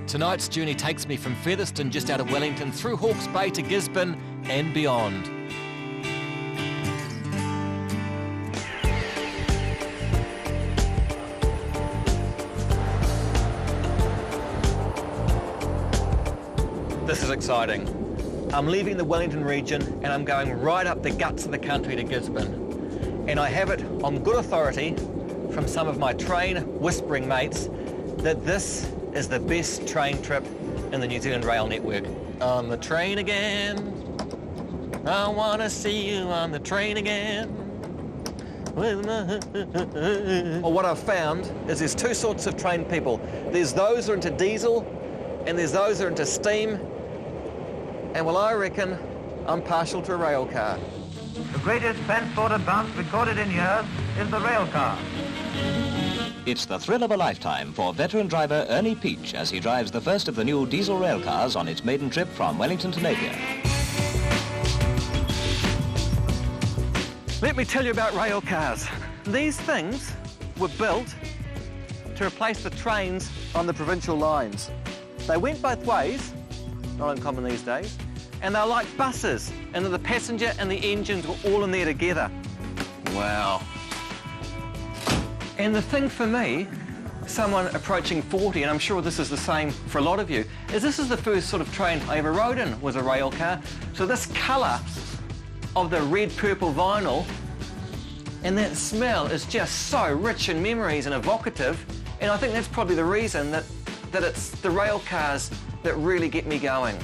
Tonight's journey takes me from Featherston just out of Wellington through Hawke's Bay to Gisborne and beyond. This is exciting. I'm leaving the Wellington region and I'm going right up the guts of the country to Gisborne. And I have it on good authority from some of my train whispering mates that this is the best train trip in the New Zealand rail network. On the train again, I want to see you on the train again. Well, what I've found is there's two sorts of train people. There's those who are into diesel and there's those who are into steam. And well, I reckon I'm partial to a rail car. The greatest transport advance recorded in years is the rail car. It's the thrill of a lifetime for veteran driver Ernie Peach as he drives the first of the new diesel rail cars on its maiden trip from Wellington to Napier. Let me tell you about rail cars. These things were built to replace the trains on the provincial lines. They went both ways, not uncommon these days, and they're like buses, and the passenger and the engines were all in there together. Wow. And the thing for me, someone approaching 40, and I'm sure this is the same for a lot of you, is this is the first sort of train I ever rode in, was a rail car. So this colour of the red-purple vinyl and that smell is just so rich in memories and evocative, and I think that's probably the reason that it's the rail cars that really get me going.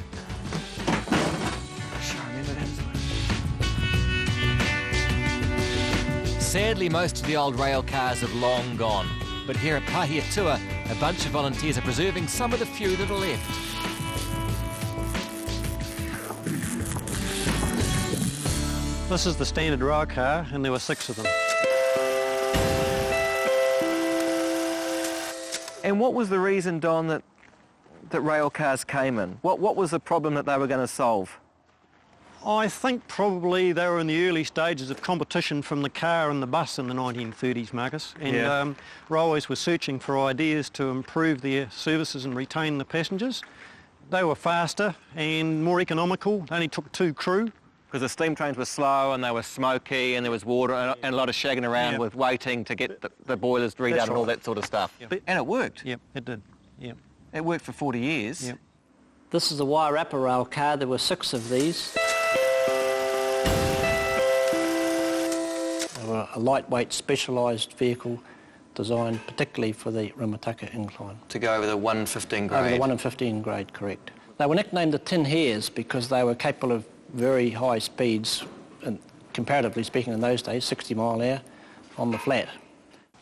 Sadly, most of the old rail cars have long gone, but here at Pahiatua, a bunch of volunteers are preserving some of the few that are left. This is the standard rail car, and there were 6 of them. And what was the reason, Don, that rail cars came in? What was the problem that they were going to solve? I think probably they were in the early stages of competition from the car and the bus in the 1930s, Marcus. And railways were searching for ideas to improve their services and retain the passengers. They were faster and more economical. They only took 2 crew. Because the steam trains were slow and they were smoky and there was water and a lot of shagging around with waiting to get the boilers redone and all that sort of stuff. Yep. And it worked. Yep, it did. Yep. It worked for 40 years. Yep. This is a Wairarapa rail car. There were 6 of these. They were a lightweight, specialised vehicle designed particularly for the Rimataka incline. To go over the 115 grade? Over the 115 grade, correct. They were nicknamed the Tin Hares because they were capable of very high speeds, and comparatively speaking in those days, 60 mile an hour on the flat.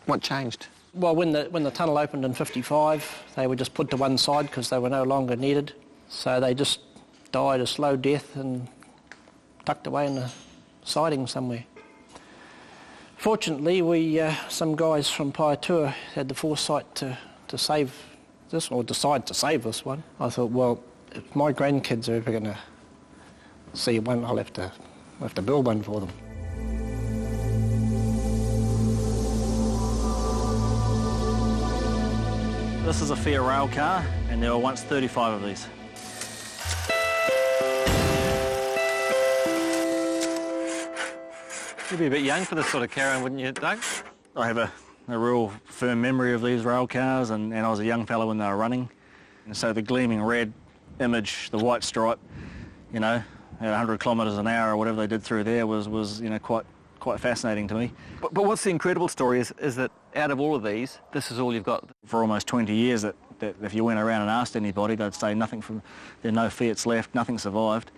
What changed? Well, when the tunnel opened in 55, they were just put to one side because they were no longer needed. So they just died a slow death and tucked away in the siding somewhere. Fortunately, some guys from Pahiatua had the foresight to save this, or decide to save this one. I thought, well, if my grandkids are ever going to see one, I'll have to build one for them. This is a fair rail car, and there were once 35 of these. You'd be a bit young for this sort of caravan, wouldn't you, Doug? I have a real firm memory of these rail cars, and I was a young fellow when they were running. And so the gleaming red image, the white stripe, you know, at 100 kilometres an hour or whatever they did through there was you know, quite fascinating to me. But what's the incredible story is that out of all of these, this is all you've got. For almost 20 years, that if you went around and asked anybody, they'd say nothing there are no Fiats left, nothing survived.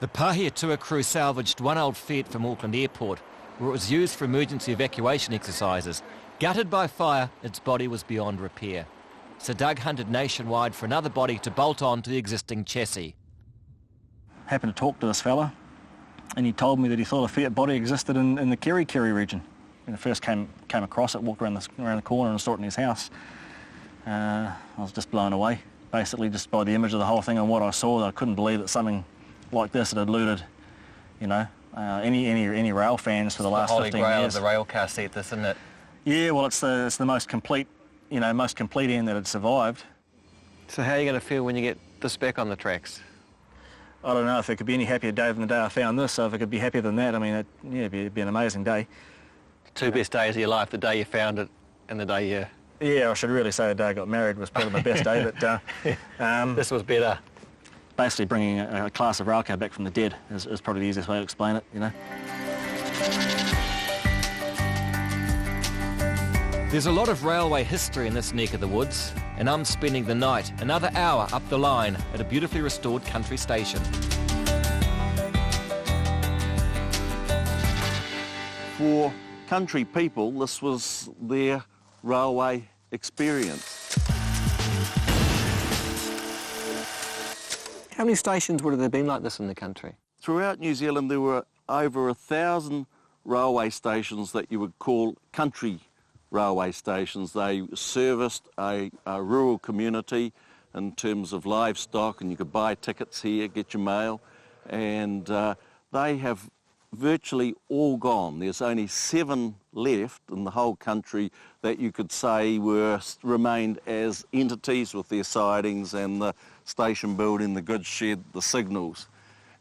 The Pahiatua crew salvaged one old Fiat from Auckland Airport, where it was used for emergency evacuation exercises. Gutted by fire, its body was beyond repair. So Doug hunted nationwide for another body to bolt on to the existing chassis. happened to talk to this fella, and he told me that he thought a Fiat body existed in the Kerry region. When I first came across it, walked around the corner and saw it in his house, I was just blown away, basically just by the image of the whole thing and what I saw. I couldn't believe that something like this had eluded, you know, any rail fans for the last 15 years. The holy grail of the rail car seat, this, isn't it? Yeah, well, it's the most complete, you know, most complete end that had survived. So how are you going to feel when you get this back on the tracks? I don't know if it could be any happier day than the day I found this, so if it could be happier than that, I mean, it'd be an amazing day. Two best days of your life, the day you found it and the day you... Yeah, I should really say the day I got married was probably my best day, but... this was better. Basically bringing a class of railcar back from the dead is probably the easiest way to explain it, you know. There's a lot of railway history in this neck of the woods, and I'm spending the night, another hour up the line, at a beautifully restored country station. For country people, this was their railway experience. How many stations would have there been like this in the country? Throughout New Zealand, there were over 1,000 railway stations that you would call country railway stations. They serviced a rural community in terms of livestock, and you could buy tickets here, get your mail, and they have virtually all gone. There's only 7 left in the whole country that you could say remained as entities with their sidings and the station building, the goods shed, the signals.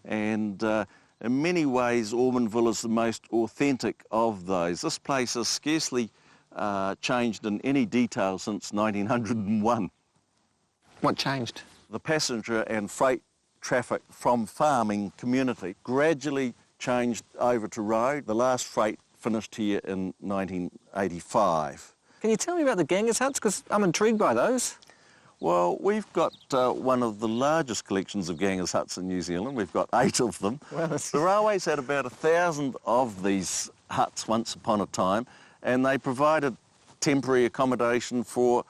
And in many ways, Ormondville is the most authentic of those. This place has scarcely changed in any detail since 1901. What changed? The passenger and freight traffic from farming community gradually changed over to road. The last freight finished here in 1985. Can you tell me about the gangers huts? Because I'm intrigued by those. Well, we've got one of the largest collections of gangers huts in New Zealand. We've got 8 of them. Well, the railways had about 1,000 of these huts once upon a time, and they provided temporary accommodation for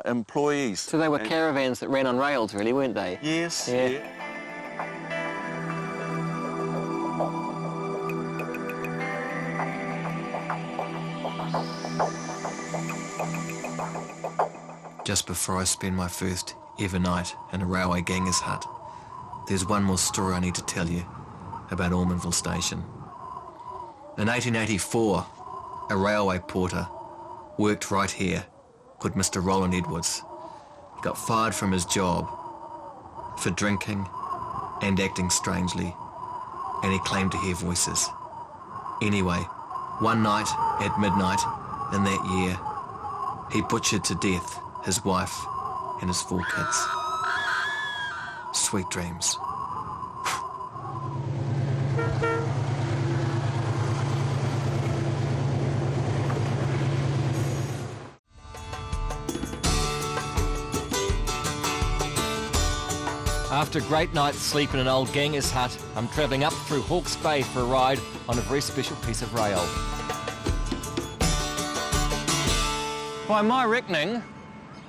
employees. So they were caravans that ran on rails, really, weren't they? Yes. Yeah. Just before I spend my first ever night in a railway ganger's hut, there's one more story I need to tell you about Ormondville Station. In 1884, a railway porter worked right here called Mr. Roland Edwards. He got fired from his job for drinking and acting strangely, and he claimed to hear voices. Anyway, one night at midnight in that year, he butchered to death his wife and his 4 kids. Sweet dreams. After a great night's sleep in an old ganger's hut, I'm travelling up through Hawke's Bay for a ride on a very special piece of rail. By my reckoning,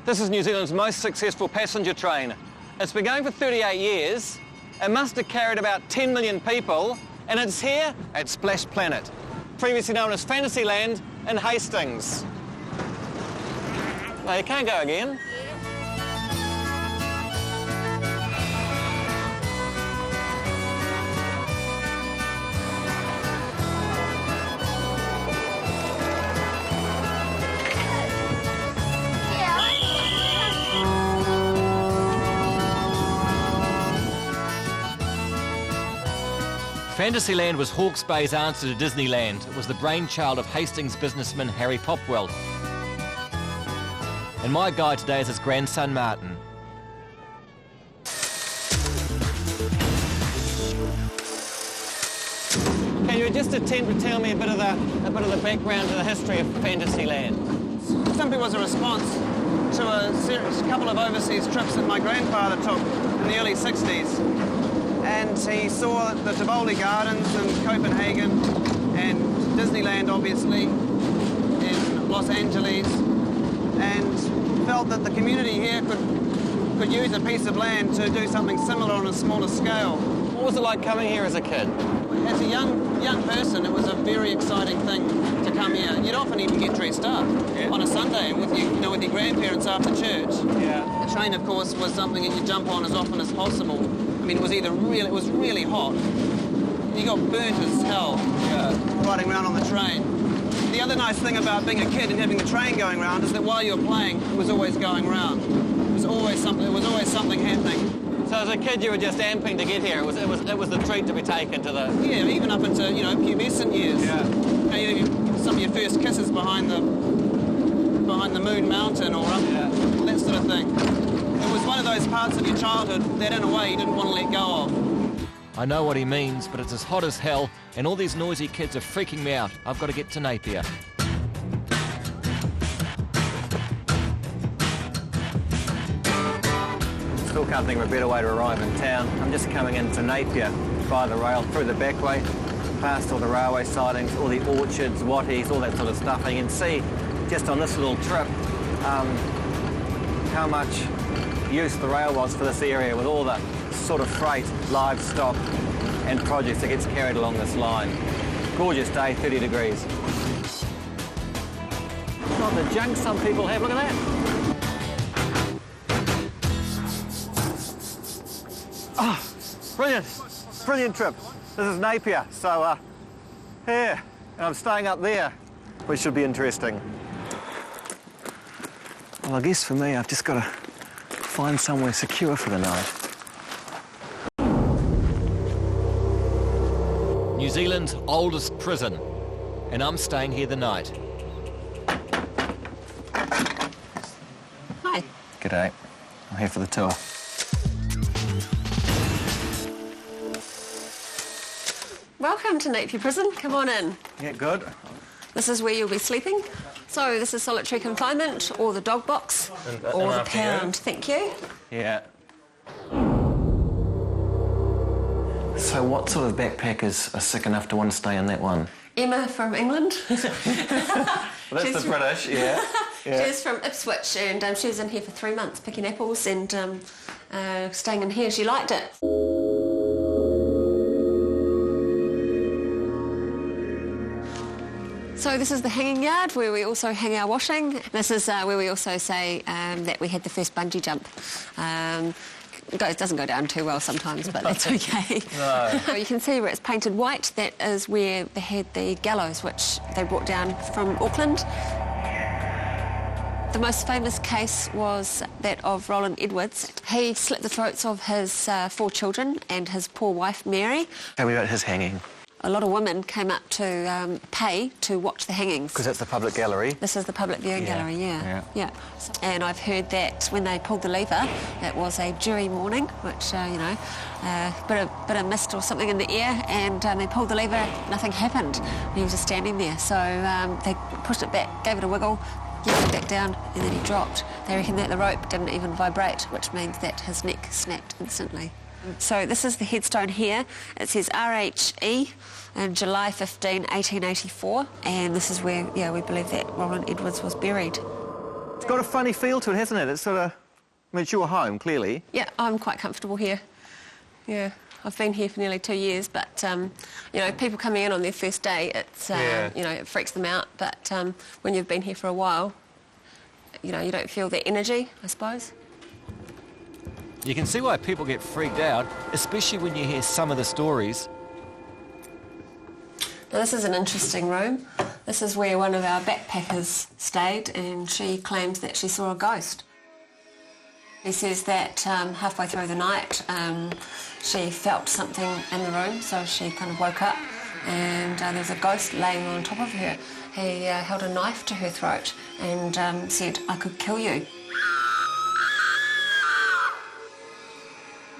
this is New Zealand's most successful passenger train. It's been going for 38 years, it must have carried about 10 million people, and it's here at Splash Planet, previously known as Fantasyland in Hastings. No, you can't go again. Fantasyland was Hawke's Bay's answer to Disneyland. It was the brainchild of Hastings businessman Harry Popwell. And my guide today is his grandson Martin. Can you just attempt to tell me a bit of the background to the history of Fantasyland? Simply was a response to a couple of overseas trips that my grandfather took in the early 60s. And he saw the Tivoli Gardens in Copenhagen and Disneyland, obviously, in Los Angeles, and felt that the community here could use a piece of land to do something similar on a smaller scale. What was it like coming here as a kid? As a young person, it was a very exciting thing to come here. You'd often even get dressed up on a Sunday with with your grandparents after church. Yeah. The train, of course, was something that you jump on as often as possible. I mean, it was really hot. You got burnt as hell riding around on the train. The other nice thing about being a kid and having the train going around is that while you were playing, it was always going round. It was always something happening. So as a kid, you were just amping to get here. It was the treat to be taken to the... Yeah, even up into pubescent years. Yeah. Some of your first kisses behind the Moon Mountain or up, that sort of thing. It was one of those parts of your childhood that, in a way, you didn't want to let go of. I know what he means, but it's as hot as hell, and all these noisy kids are freaking me out. I've got to get to Napier. Still can't think of a better way to arrive in town. I'm just coming into Napier via the rail, through the back way, past all the railway sidings, all the orchards, watties, all that sort of stuff. And you can see, just on this little trip, how much use the rail was for this area with all the sort of freight, livestock and produce that gets carried along this line. Gorgeous day, 30 degrees. Not the junk some people have, look at that. Oh, brilliant trip. This is Napier, so here, and I'm staying up there, which should be interesting. Well, I guess for me, I've just got to find somewhere secure for the night. New Zealand's oldest prison, and I'm staying here the night. Hi. G'day. I'm here for the tour. Welcome to Napier Prison. Come on in. Yeah, good. This is where you'll be sleeping. So this is solitary confinement, or the dog box, or the pound. Thank you. Yeah. So what sort of backpackers are sick enough to want to stay in that one? Emma from England. Well, that's the British, yeah. She's from Ipswich, and she was in here for 3 months picking apples and staying in here. She liked it. So this is the hanging yard where we also hang our washing. This is where we also say that we had the first bungee jump. It doesn't go down too well sometimes, but that's okay. No. So you can see where it's painted white. That is where they had the gallows, which they brought down from Auckland. The most famous case was that of Roland Edwards. He slit the throats of his 4 children and his poor wife, Mary. Tell me about his hanging. A lot of women came up to pay to watch the hangings. Because that's the public gallery. This is the public viewing gallery, yeah. And I've heard that when they pulled the lever, it was a dewy morning, which, bit of mist or something in the air, and they pulled the lever, nothing happened. He was just standing there. So they pushed it back, gave it a wiggle, yanked it back down, and then he dropped. They reckon that the rope didn't even vibrate, which means that his neck snapped instantly. So this is the headstone here. It says RHE in July 15, 1884, and this is where, we believe that Roland Edwards was buried. It's got a funny feel to it, hasn't it? It's sort of... I mean, it's your home, clearly. Yeah, I'm quite comfortable here. Yeah, I've been here for nearly 2 years, but, people coming in on their first day, it's, it freaks them out, but when you've been here for a while, you don't feel the energy, I suppose. You can see why people get freaked out, especially when you hear some of the stories. Now, this is an interesting room. This is where one of our backpackers stayed, and she claims that she saw a ghost. He says that halfway through the night, she felt something in the room, so she kind of woke up, and there was a ghost laying on top of her. He held a knife to her throat and said, "I could kill you."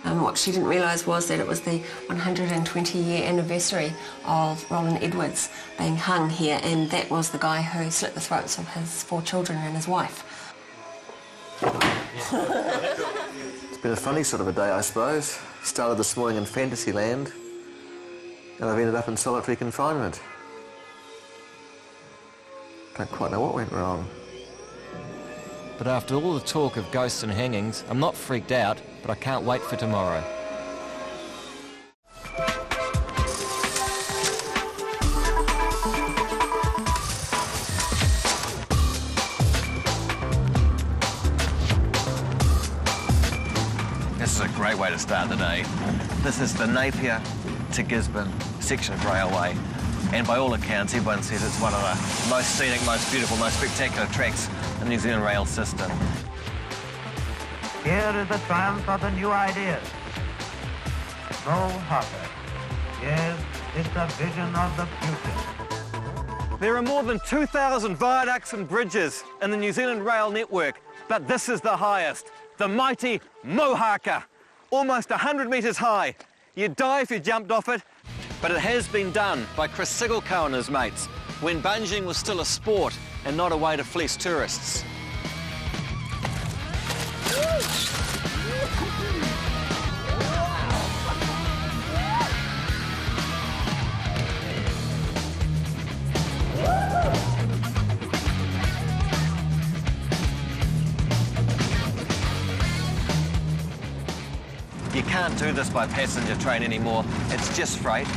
What she didn't realise was that it was the 120-year anniversary of Roland Edwards being hung here, and that was the guy who slit the throats of his 4 children and his wife. It's been a funny sort of a day, I suppose. Started this morning in Fantasyland, and I've ended up in solitary confinement. Don't quite know what went wrong. But after all the talk of ghosts and hangings, I'm not freaked out, but I can't wait for tomorrow. great way to start the day. This is the Napier to Gisborne section of railway, and by all accounts, everyone says it's one of the most scenic, most beautiful, most spectacular tracks in the New Zealand rail system. Here is the triumph of the new ideas. Go Harper. Yes, it's a vision of the future. There are more than 2,000 viaducts and bridges in the New Zealand rail network, but this is the highest, the mighty Mohaka, almost 100 metres high. You'd die if you jumped off it, but it has been done by Chris Sigelcoe and his mates when bungeeing was still a sport and not a way to fleece tourists. You can't do this by passenger train anymore, it's just freight.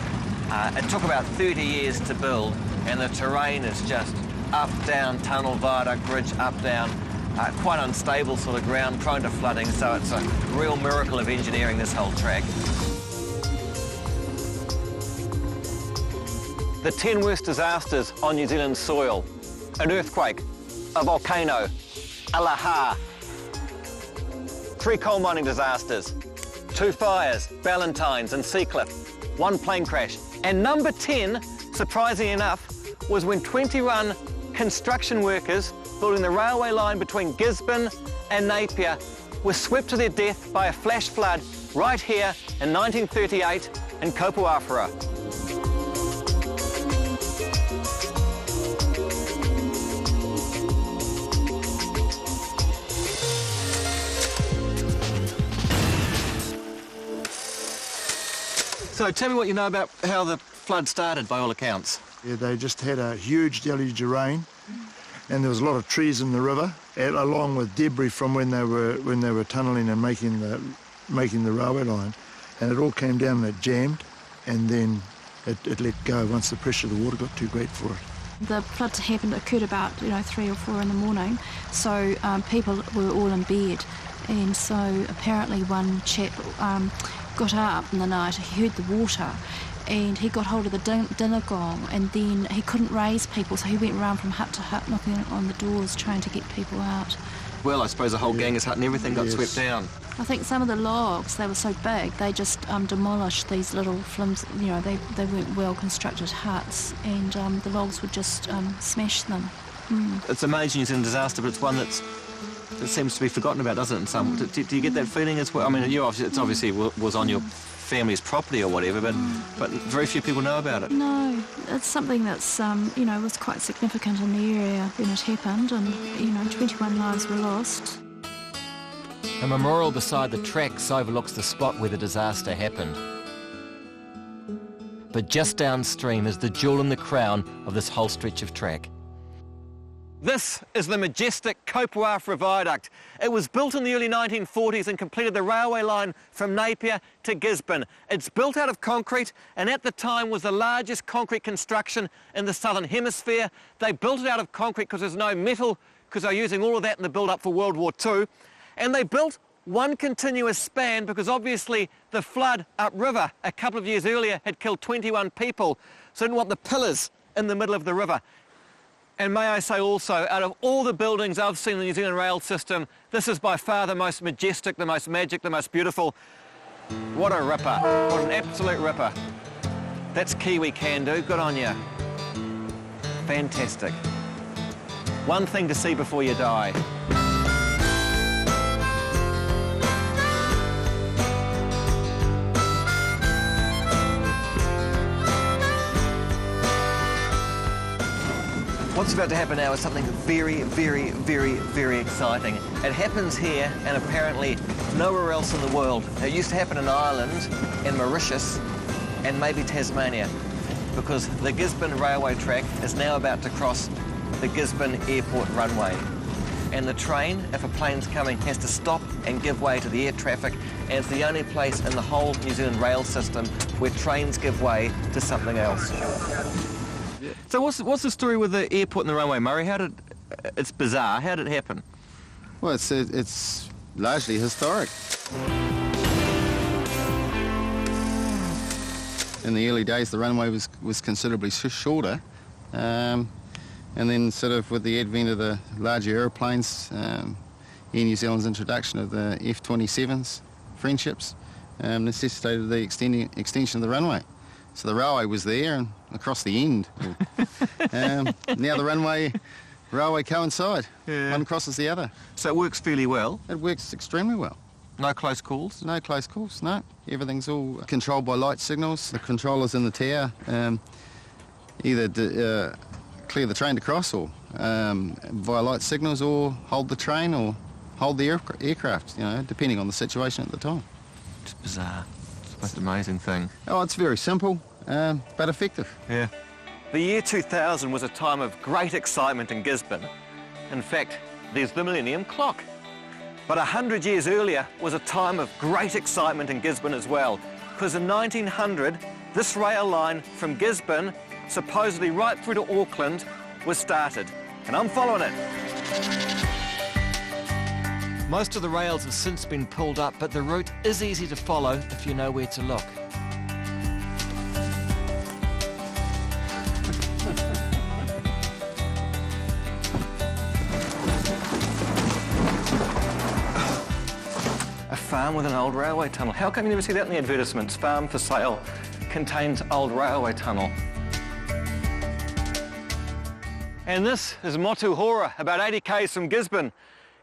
It took about 30 years to build, and the terrain is just up, down, tunnel, viaduct, bridge, up, down, quite unstable sort of ground, prone to flooding, so it's a real miracle of engineering, this whole track. The 10 worst disasters on New Zealand soil: an earthquake, a volcano, a lahar, 3 coal mining disasters, 2 fires, Ballantynes and Seacliff, 1 plane crash. And number 10, surprisingly enough, was when 21 construction workers building the railway line between Gisborne and Napier were swept to their death by a flash flood right here in 1938 in Kopuawhara. So tell me what you know about how the flood started, by all accounts. Yeah, they just had a huge deluge of rain, and there was a lot of trees in the river, along with debris from when they were tunnelling and making the railway line, and it all came down and it jammed, and then it let go once the pressure of the water got too great for it. The flood occurred about 3 or 4 in the morning, so people were all in bed, and so apparently one chap got up in the night, he heard the water, and he got hold of the dinner gong, and then he couldn't raise people, so he went around from hut to hut knocking on the doors trying to get people out. Well, I suppose the whole Ganges hut and everything got swept down. I think some of the logs, they were so big, they just demolished these little flims, they weren't well constructed huts, and the logs would just smash them. It's a major New Zealand disaster, but it's one that seems to be forgotten about, doesn't it, in some? Do you get that feeling as well? I mean, it's obviously was on your family's property or whatever, but very few people know about it. No, it's something that's, was quite significant in the area when it happened, and, 21 lives were lost. A memorial beside the tracks overlooks the spot where the disaster happened. But just downstream is the jewel in the crown of this whole stretch of track. This is the majestic Kopuawhara Viaduct. It was built in the early 1940s and completed the railway line from Napier to Gisborne. It's built out of concrete and at the time was the largest concrete construction in the Southern Hemisphere. They built it out of concrete because there's no metal, because they're using all of that in the build-up for World War II. And they built one continuous span because obviously the flood upriver a couple of years earlier had killed 21 people, so they didn't want the pillars in the middle of the river. And may I say also, out of all the buildings I've seen in the New Zealand rail system, this is by far the most majestic, the most magic, the most beautiful. What a ripper. What an absolute ripper. That's Kiwi can do. Good on you. Fantastic. One thing to see before you die. What's about to happen now is something very, very, very, very exciting. It happens here and apparently nowhere else in the world. It used to happen in Ireland, in Mauritius, and maybe Tasmania, because the Gisborne railway track is now about to cross the Gisborne airport runway. And the train, if a plane's coming, has to stop and give way to the air traffic, and it's the only place in the whole New Zealand rail system where trains give way to something else. So what's the story with the airport and the runway, Murray? It's bizarre. How did it happen? Well, it's largely historic. in the early days the runway was considerably shorter, and then sort of with the advent of the larger aeroplanes, Air New Zealand's introduction of the F-27s, friendships, necessitated the extension of the runway. So the railway was there and across the end. Now the railway coincide. Yeah. One crosses the other. So it works fairly well? It works extremely well. No close calls? No close calls, no. Everything's all controlled by light signals. The controllers in the tower either clear the train to cross or via light signals, or hold the train or hold the aircraft, depending on the situation at the time. It's bizarre. It's the most amazing thing. Oh, it's very simple, but effective. Yeah. The year 2000 was a time of great excitement in Gisborne. In fact, there's the Millennium Clock. But 100 years earlier was a time of great excitement in Gisborne as well, because in 1900, this rail line from Gisborne, supposedly right through to Auckland, was started. And I'm following it. Most of the rails have since been pulled up, but the route is easy to follow if you know where to look. A farm with an old railway tunnel. How come you never see that in the advertisements? Farm for sale, contains old railway tunnel. And this is Motuhora, about 80 k's from Gisborne.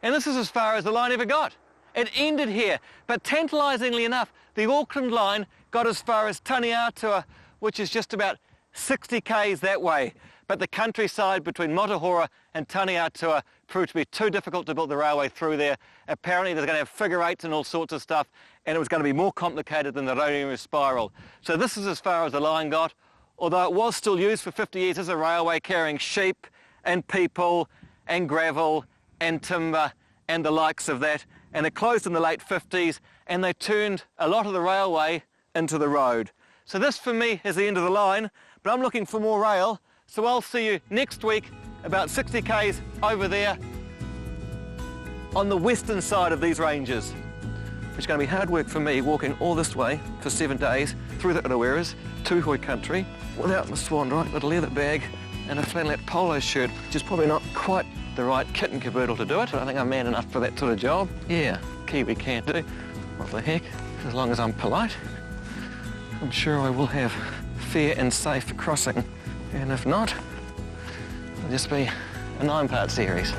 And this is as far as the line ever got. It ended here, but tantalisingly enough, the Auckland line got as far as Taniatua, which is just about 60 k's that way. But the countryside between Motuhora and Taniatua proved to be too difficult to build the railway through there. Apparently they're going to have figure eights and all sorts of stuff, and it was going to be more complicated than the Rotorua spiral. So this is as far as the line got, although it was still used for 50 years as a railway carrying sheep and people and gravel and timber and the likes of that. And it closed in the late 50s, and they turned a lot of the railway into the road. So this for me is the end of the line, but I'm looking for more rail. So I'll see you next week, about 60 k's over there on the western side of these ranges. It's going to be hard work for me walking all this way for 7 days through the Uraweras, Tūhoe country, without my swan right little leather bag and a flannelette polo shirt, which is probably not quite the right kit and caboodle to do it. I think I'm man enough for that sort of job. Yeah, Kiwi can't do. What the heck? As long as I'm polite, I'm sure I will have fair and safe crossing. And if not, it'll just be a 9-part series.